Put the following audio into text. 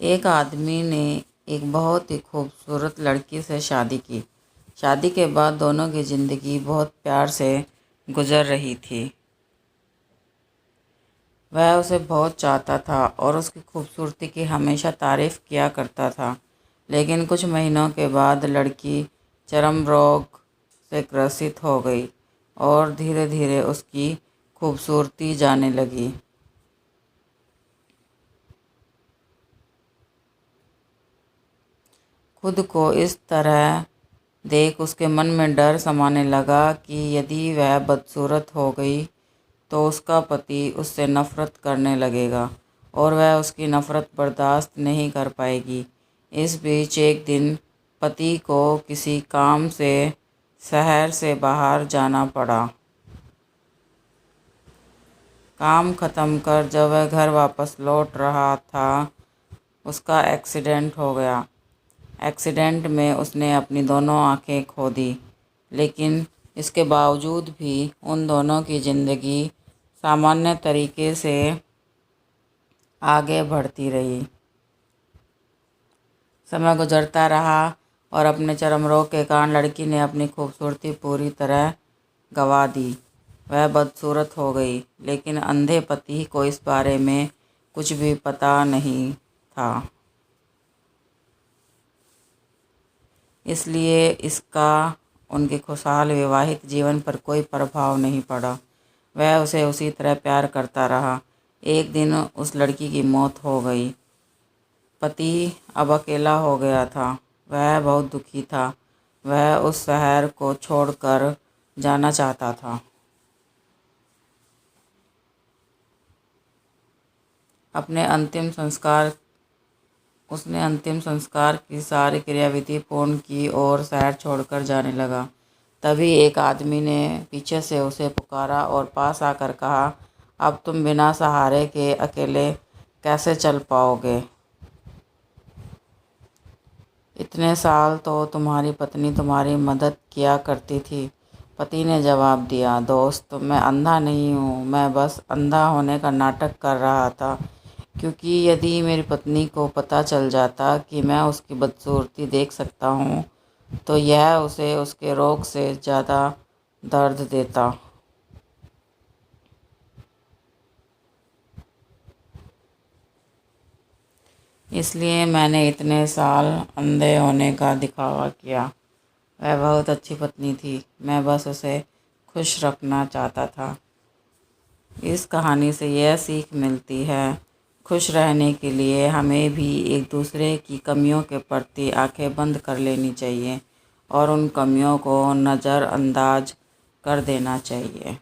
एक आदमी ने एक बहुत ही खूबसूरत लड़की से शादी की। शादी के बाद दोनों की ज़िंदगी बहुत प्यार से गुजर रही थी। वह उसे बहुत चाहता था और उसकी खूबसूरती की हमेशा तारीफ़ किया करता था। लेकिन कुछ महीनों के बाद लड़की चर्म रोग से ग्रसित हो गई और धीरे धीरे उसकी खूबसूरती जाने लगी। खुद को इस तरह देख उसके मन में डर समाने लगा कि यदि वह बदसूरत हो गई तो उसका पति उससे नफ़रत करने लगेगा और वह उसकी नफ़रत बर्दाश्त नहीं कर पाएगी। इस बीच एक दिन पति को किसी काम से शहर से बाहर जाना पड़ा। काम ख़त्म कर जब वह घर वापस लौट रहा था, उसका एक्सीडेंट हो गया। एक्सीडेंट में उसने अपनी दोनों आंखें खो दी, लेकिन इसके बावजूद भी उन दोनों की ज़िंदगी सामान्य तरीके से आगे बढ़ती रही। समय गुजरता रहा और अपने चर्म रोग के कारण लड़की ने अपनी खूबसूरती पूरी तरह गंवा दी। वह बदसूरत हो गई, लेकिन अंधे पति को इस बारे में कुछ भी पता नहीं था। इसलिए इसका उनके खुशहाल विवाहित जीवन पर कोई प्रभाव नहीं पड़ा। वह उसे उसी तरह प्यार करता रहा। एक दिन उस लड़की की मौत हो गई। पति अब अकेला हो गया था। वह बहुत दुखी था। वह उस शहर को छोड़कर जाना चाहता था। उसने अंतिम संस्कार की सारी क्रियाविधि पूर्ण की और शहर छोड़कर जाने लगा। तभी एक आदमी ने पीछे से उसे पुकारा और पास आकर कहा, अब तुम बिना सहारे के अकेले कैसे चल पाओगे? इतने साल तो तुम्हारी पत्नी तुम्हारी मदद किया करती थी। पति ने जवाब दिया, दोस्त, मैं अंधा नहीं हूँ, मैं बस अंधा होने का नाटक कर रहा था, क्योंकि यदि मेरी पत्नी को पता चल जाता कि मैं उसकी बदसूरती देख सकता हूँ तो यह उसे उसके रोग से ज़्यादा दर्द देता। इसलिए मैंने इतने साल अंधे होने का दिखावा किया। वह बहुत अच्छी पत्नी थी, मैं बस उसे खुश रखना चाहता था। इस कहानी से यह सीख मिलती है, खुश रहने के लिए हमें भी एक दूसरे की कमियों के प्रति आंखें बंद कर लेनी चाहिए और उन कमियों को नज़रअंदाज कर देना चाहिए।